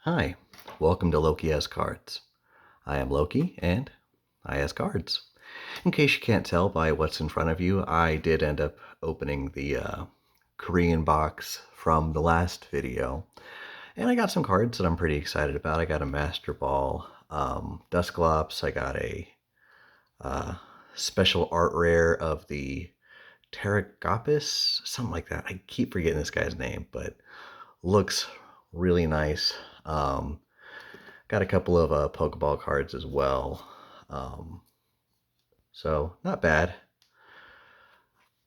Hi, welcome to Loki Has Cards. I am Loki, and I has cards. In case you can't tell by what's in front of you, I did end up opening the Korean box from the last video, and I got some cards that I'm pretty excited about. I got a Master Ball Dusclops, I got a special art rare of the Pteragopus, something like that. I keep forgetting this guy's name, but looks really nice. Got a couple of Pokeball cards as well. So not bad.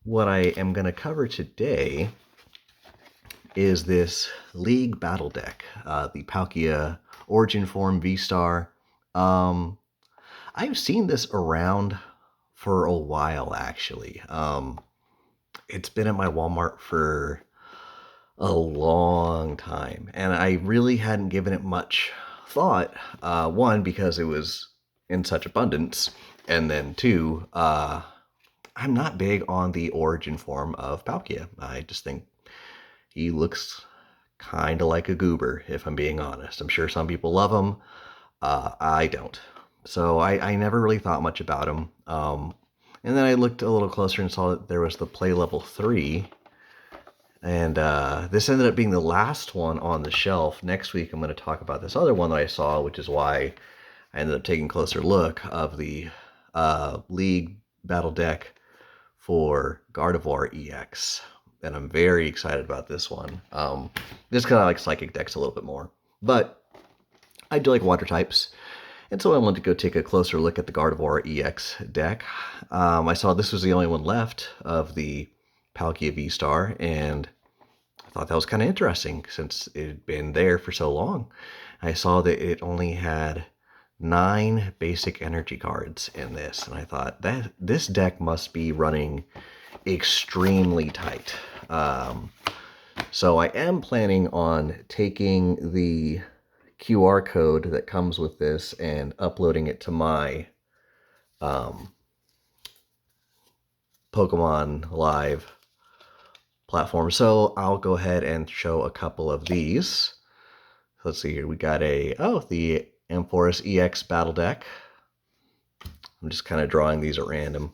What I am going to cover today is this League Battle Deck, the Palkia Origin Form VSTAR. I've seen this around for a while, actually. It's been at my Walmart for a long time, and I really hadn't given it much thought. One, because it was in such abundance, and then two, I'm not big on the origin form of Palkia. I just think he looks kind of like a goober, if I'm being honest. I'm sure some people love him. I don't. So I never really thought much about him. And then I looked a little closer and saw that there was the Play Level 3. And this ended up being the last one on the shelf. Next week I'm going to talk about this other one that I saw, which is why I ended up taking a closer look of the League Battle Deck for Gardevoir EX. And I'm very excited about this one. Just kind of like Psychic decks a little bit more. But I do like water types. And so I wanted to go take a closer look at the Gardevoir EX deck. I saw this was the only one left of the Palkia V-Star, and I thought that was kind of interesting since it had been there for so long. I saw that it only had 9 basic energy cards in this, and I thought that this deck must be running extremely tight. So I am planning on taking the QR code that comes with this and uploading it to my Pokemon Live platform. So I'll go ahead and show a couple of these. Let's see here. We got the Ampharos EX Battle Deck. I'm just kind of drawing these at random.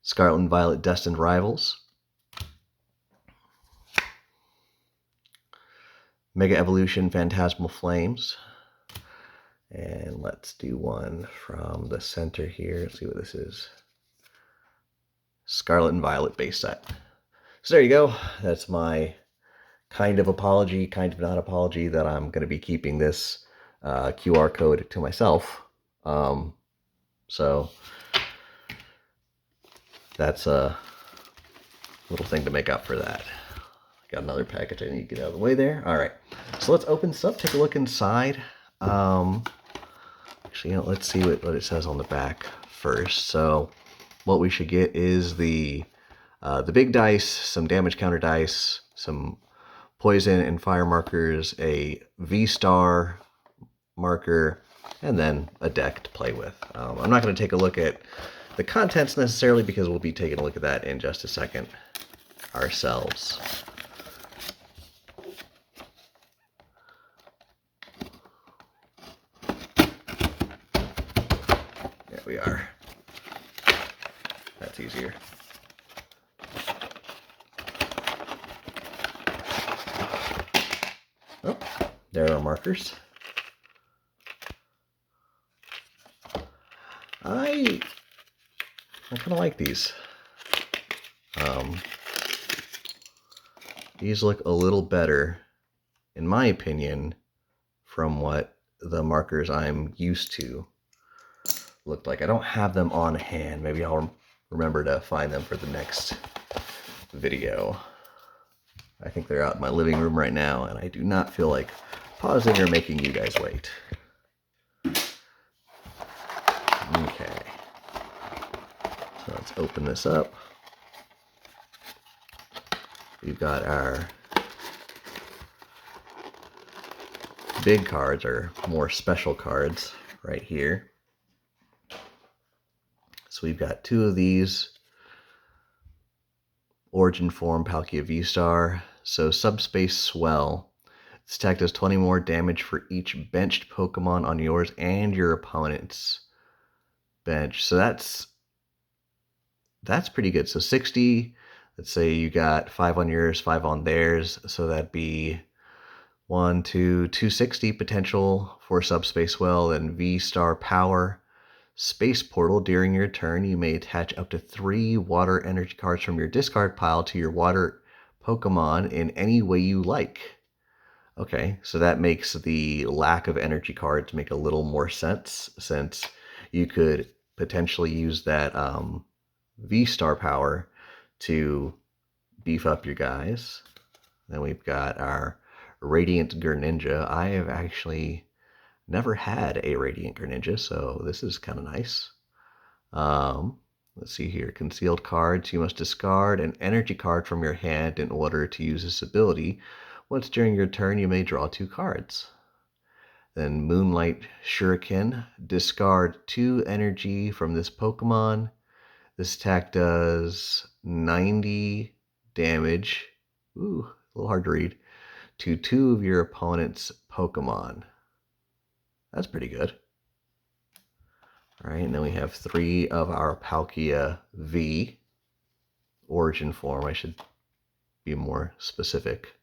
Scarlet and Violet Destined Rivals. Mega Evolution Phantasmal Flames. And let's do one from the center here. Let's see what this is. Scarlet and Violet base set. So there you go. That's my kind of apology, kind of not apology that I'm going to be keeping this QR code to myself. So that's a little thing to make up for that. Got another package I need to get out of the way there. All right, so let's open this up, take a look inside. Actually, let's see what it says on the back first. So what we should get is the big dice, some damage counter dice, some poison and fire markers, a V-Star marker, and then a deck to play with. I'm not going to take a look at the contents necessarily because we'll be taking a look at that in just a second ourselves. There we are. That's easier. Oh, there are markers. I kind of like these. These look a little better, in my opinion, from what the markers I'm used to looked like. I don't have them on hand. Maybe I'll remember to find them for the next video. I think they're out in my living room right now, and I do not feel like pausing or making you guys wait. Okay. So let's open this up. We've got our big cards, or more special cards, right here. So we've got 2 of these. Origin Form Palkia V-Star. So Subspace Swell. This attack does 20 more damage for each benched Pokemon on yours and your opponent's bench. So that's pretty good. So 60, let's say you got 5 on yours, 5 on theirs. So that'd be 260 potential for Subspace Well. And VSTAR Power Space Portal. During your turn, you may attach up to 3 water energy cards from your discard pile to your water Pokemon in any way you like. Okay, so that makes the lack of energy cards make a little more sense, since you could potentially use that V-Star power to beef up your guys. Then we've got our Radiant Greninja. I have actually never had a Radiant Greninja, so this is kind of nice. Let's see here. Concealed cards. You must discard an energy card from your hand in order to use this ability. Once during your turn, you may draw 2 cards. Then Moonlight Shuriken. Discard 2 energy from this Pokemon. This attack does 90 damage. Ooh, a little hard to read. To 2 of your opponent's Pokemon. That's pretty good. All right, and then we have 3 of our Palkia V. Origin form, I should be more specific.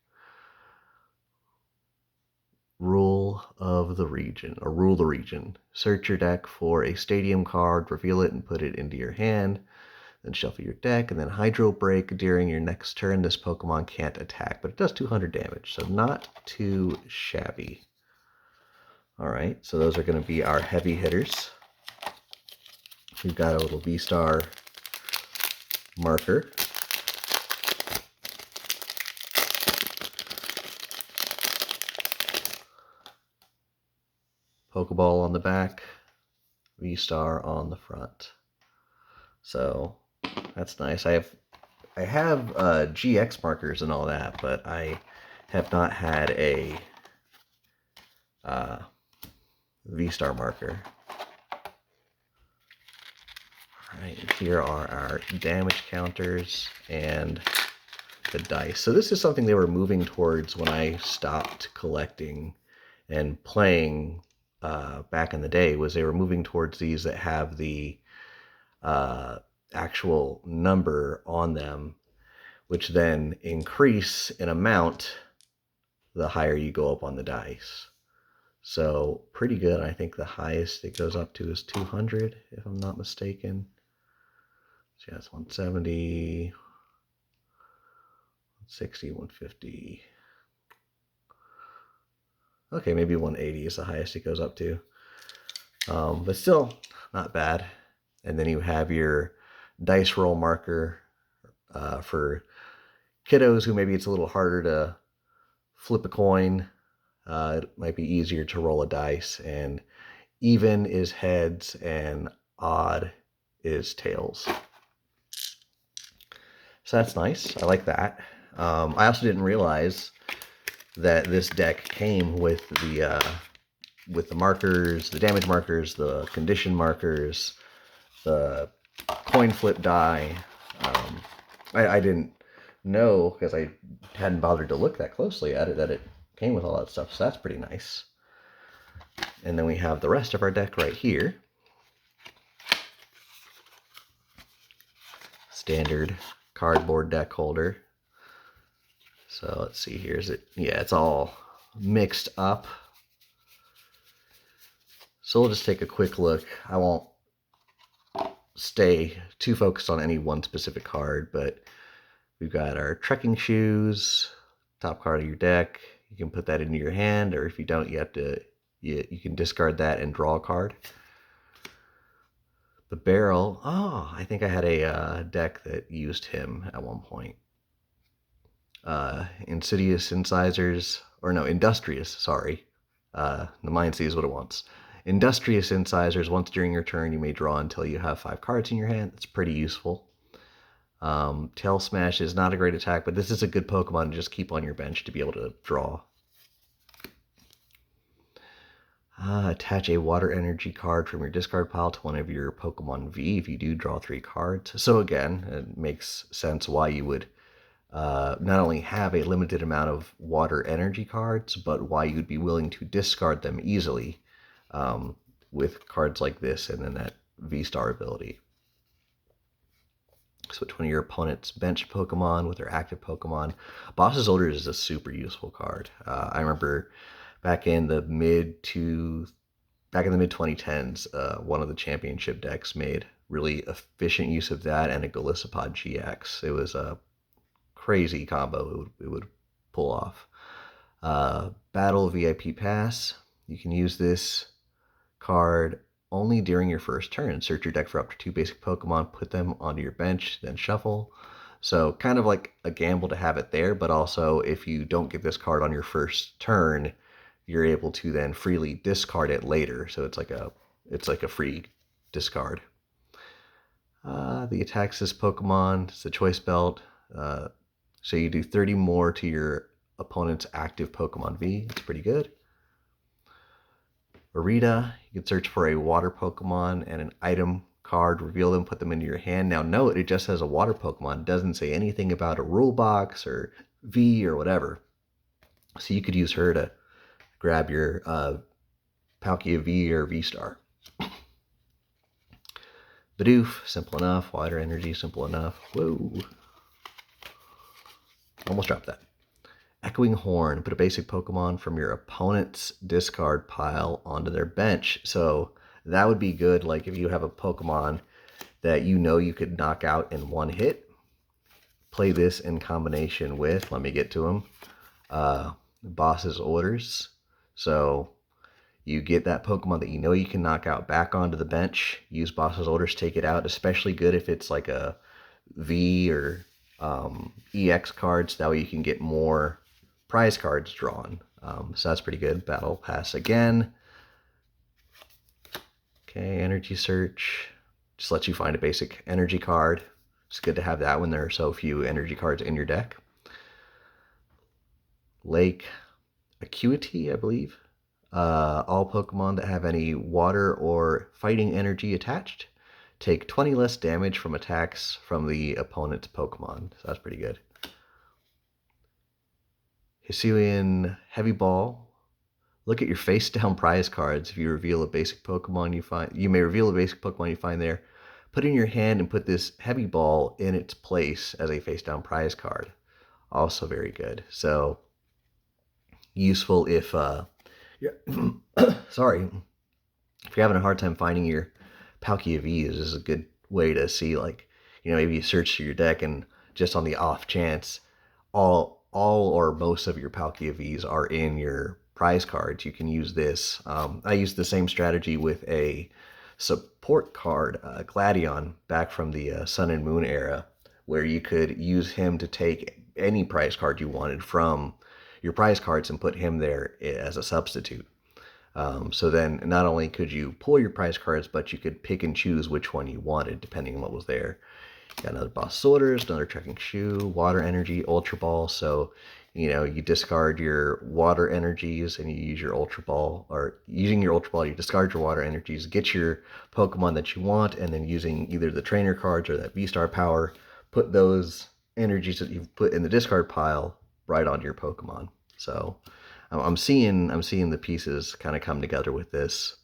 Rule the region. Search your deck for a stadium card, reveal it, and put it into your hand. Then shuffle your deck, and then Hydro Break. During your next turn, this Pokemon can't attack, but it does 200 damage, so not too shabby. All right, so those are going to be our heavy hitters. We've got a little V-Star marker. Pokeball on the back, V-Star on the front. So that's nice. I have GX markers and all that, but I have not had a V-Star marker. All right, here are our damage counters and the dice. So this is something they were moving towards when I stopped collecting and playing back in the day, was they were moving towards these that have the actual number on them, which then increase in amount the higher you go up on the dice. So pretty good. I think the highest it goes up to is 200, if I'm not mistaken. So yeah, it's 170, 160, 150. Okay, maybe 180 is the highest it goes up to. But still, not bad. And then you have your dice roll marker for kiddos who maybe it's a little harder to flip a coin. It might be easier to roll a dice, and even is heads and odd is tails. So that's nice. I like that. I also didn't realize that this deck came with the markers, the damage markers, the condition markers, the coin flip die. I didn't know, because I hadn't bothered to look that closely at it, that it came with all that stuff. So that's pretty nice. And then we have the rest of our deck right here. Standard cardboard deck holder. So let's see here. Is it? Yeah, it's all mixed up. So we'll just take a quick look. I won't stay too focused on any one specific card, but we've got our trekking shoes, top card of your deck. You can put that into your hand, or if you don't, you have to, you can discard that and draw a card. The barrel. Oh, I think I had a deck that used him at one point. Insidious Incisors, or no, Industrious, sorry. The mind sees what it wants. Industrious Incisors. Once during your turn, you may draw until you have 5 cards in your hand. That's pretty useful. Tail Smash is not a great attack, but this is a good Pokemon to just keep on your bench to be able to draw. Attach a water energy card from your discard pile to one of your Pokemon V if you do draw 3 cards. So again, it makes sense why you would not only have a limited amount of water energy cards, but why you'd be willing to discard them easily um, with cards like this and then that VSTAR ability. Switch one of your opponent's bench Pokemon with their active Pokemon. Boss's Orders is a super useful card. I remember back in the mid 2010s, one of the championship decks made really efficient use of that and a Golisopod GX. It was a crazy combo it would pull off. Battle VIP Pass. You can use this card only during your first turn. Search your deck for up to 2 basic Pokemon, put them onto your bench, then shuffle. So kind of like a gamble to have it there, but also if you don't get this card on your first turn, you're able to then freely discard it later. So it's like a free discard. The attacks this Pokemon, it's the choice belt. So you do 30 more to your opponent's active Pokemon V. It's pretty good. Arita, you can search for a water Pokemon and an item card, reveal them, put them into your hand. Now note, it just says a water Pokemon. It doesn't say anything about a rule box or V or whatever. So you could use her to grab your Palkia V or V-Star. Bidoof, simple enough. Water energy, simple enough. Whoa. Almost dropped that. Echoing Horn, put a basic Pokemon from your opponent's discard pile onto their bench. So that would be good, like if you have a Pokemon that you know you could knock out in one hit. Play this in combination with, let me get to them, Boss's Orders. So you get that Pokemon that you know you can knock out back onto the bench. Use Boss's Orders, take it out. Especially good if it's like a V or EX cards. That way you can get more prize cards drawn. So that's pretty good. Battle Pass again. Okay, Energy Search. Just lets you find a basic energy card. It's good to have that when there are so few energy cards in your deck. Lake Acuity, I believe. All Pokemon that have any water or fighting energy attached take 20 less damage from attacks from the opponent's Pokemon. So that's pretty good. Hisuian Heavy Ball. Look at your face down prize cards. If you reveal a basic Pokemon you may reveal a basic Pokemon you find there. Put it in your hand and put this Heavy Ball in its place as a face down prize card. Also very good. So useful if sorry, if you're having a hard time finding your Palkia V's, this is a good way to see, like, maybe you search through your deck and just on the off chance all or most of your Palkia V's are in your prize cards, you can use this. I used the same strategy with a support card, Gladion, back from the Sun and Moon era, where you could use him to take any prize card you wanted from your prize cards and put him there as a substitute. So then not only could you pull your prize cards, but you could pick and choose which one you wanted depending on what was there. Got another Boss Orders, another Trekking Shoe, Water Energy, Ultra Ball. So, you discard your water energies and you use your Ultra Ball, or using your Ultra Ball, you discard your water energies, get your Pokemon that you want, and then using either the trainer cards or that V-Star power, put those energies that you've put in the discard pile right onto your Pokemon. So I'm seeing the pieces kind of come together with this.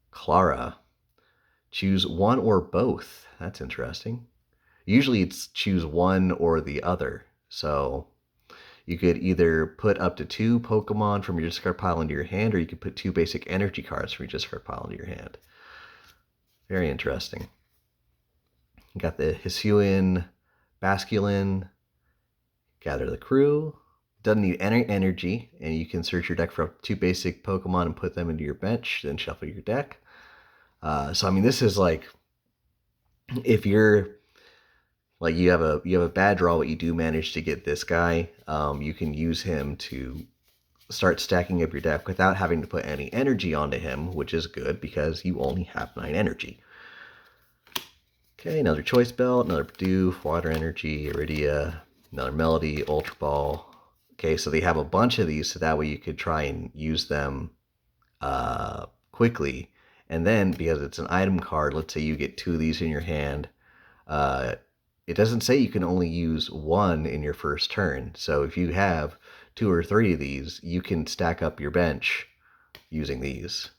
Clara. Choose one or both. That's interesting. Usually it's choose one or the other. So you could either put up to 2 Pokemon from your discard pile into your hand, or you could put 2 basic energy cards from your discard pile into your hand. Very interesting. You got the Hisuian Basculin. Gather the Crew. Doesn't need any energy, and you can search your deck for up to 2 basic Pokemon and put them into your bench, then shuffle your deck. So I mean, this is like, if you're like you have a bad draw, but you do manage to get this guy, you can use him to start stacking up your deck without having to put any energy onto him, which is good because you only have 9 energy. Okay, another Choice Belt, another Bidoof, Water Energy, Iridia, another Melody, Ultra Ball. Okay, so they have a bunch of these, so that way you could try and use them quickly. And then, because it's an item card, let's say you get 2 of these in your hand, it doesn't say you can only use one in your first turn. So if you have 2 or 3 of these, you can stack up your bench using these.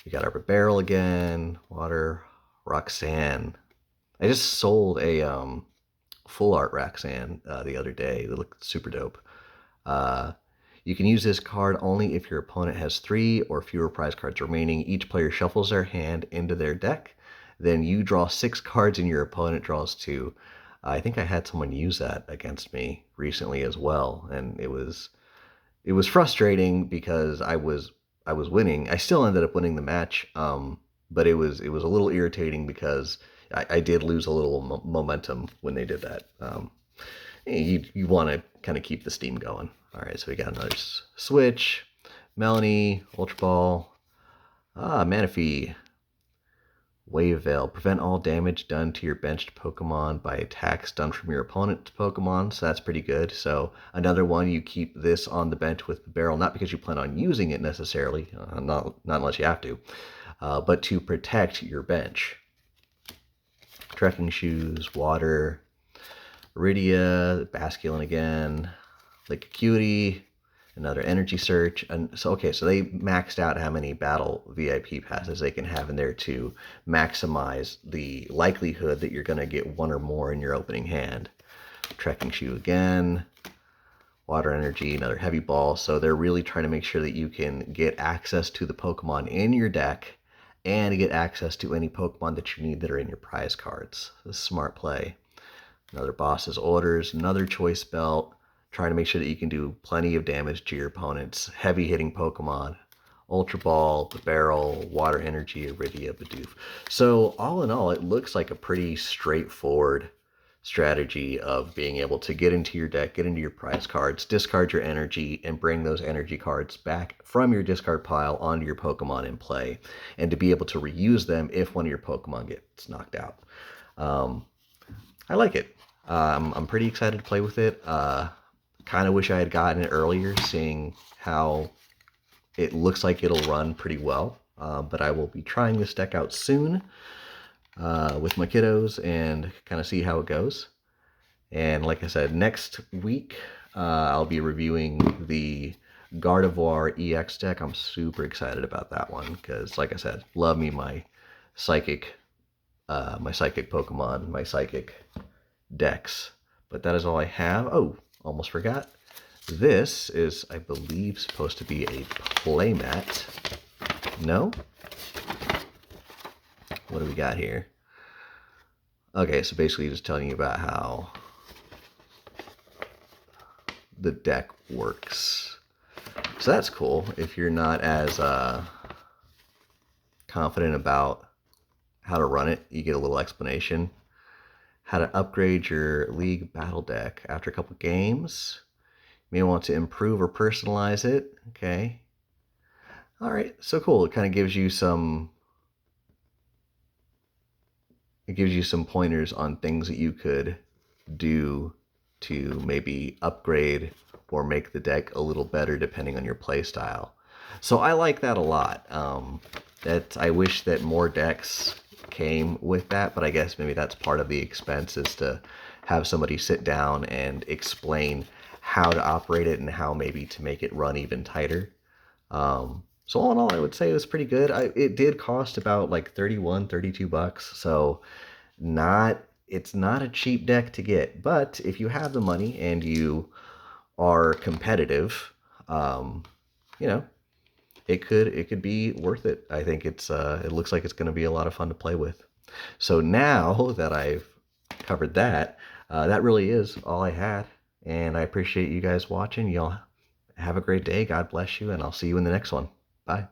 You got our barrel again, water, Roxanne. I just sold a full art Roxanne the other day. It looked super dope. Uh, you can use this card only if your opponent has 3 or fewer prize cards remaining. Each player shuffles their hand into their deck. Then you draw 6 cards and your opponent draws 2. I think I had someone use that against me recently as well, and it was frustrating because I was winning. I still ended up winning the match, but it was a little irritating because I did lose a little momentum when they did that. You want to kind of keep the steam going. All right, so we got another switch, Melanie, Ultra Ball, Manaphy, Wave Veil. Prevent all damage done to your benched Pokemon by attacks done from your opponent's Pokemon. So that's pretty good. So another one, you keep this on the bench with the barrel, not because you plan on using it necessarily, not unless you have to, but to protect your bench. Trekking shoes, water, Iridia, Basculin again, Lake Acuity, another energy search. And so, okay, so they maxed out how many battle VIP passes they can have in there to maximize the likelihood that you're going to get 1 or more in your opening hand. Trekking shoe again, water energy, another heavy ball. So they're really trying to make sure that you can get access to the Pokemon in your deck and get access to any Pokemon that you need that are in your prize cards. This is a smart play. Another boss's orders, another choice belt, trying to make sure that you can do plenty of damage to your opponent's heavy hitting Pokemon. Ultra Ball, the barrel, water energy, Iridia, Bidoof. So all in all, it looks like a pretty straightforward strategy of being able to get into your deck, get into your prize cards, discard your energy, and bring those energy cards back from your discard pile onto your Pokemon in play, and to be able to reuse them if one of your Pokemon gets knocked out. I like it. I'm pretty excited to play with it. Kind of wish I had gotten it earlier, seeing how it looks like it'll run pretty well. But I will be trying this deck out soon with my kiddos and kind of see how it goes. And like I said, next week I'll be reviewing the Gardevoir EX deck. I'm super excited about that one because, like I said, love me my psychic Pokemon, my psychic decks. But that is all I have. Oh, almost forgot. This is, I believe, supposed to be a playmat. No? What do we got here? Okay, so basically just telling you about how the deck works. So that's cool. If you're not as confident about how to run it, you get a little explanation. How to upgrade your League Battle deck after a couple games. You may want to improve or personalize it. Okay. All right, so cool. It kind of gives you some pointers on things that you could do to maybe upgrade or make the deck a little better depending on your play style. So I like that a lot. I wish that more decks came with that, but I guess maybe that's part of the expense, is to have somebody sit down and explain how to operate it and how maybe to make it run even tighter. So all in all, I would say it was pretty good. It did cost about like $32, so it's not a cheap deck to get, but if you have the money and you are competitive, it could be worth it. I think it looks like it's going to be a lot of fun to play with. So now that I've covered that, that really is all I had, and I appreciate you guys watching. Y'all have a great day. God bless you, and I'll see you in the next one. Bye.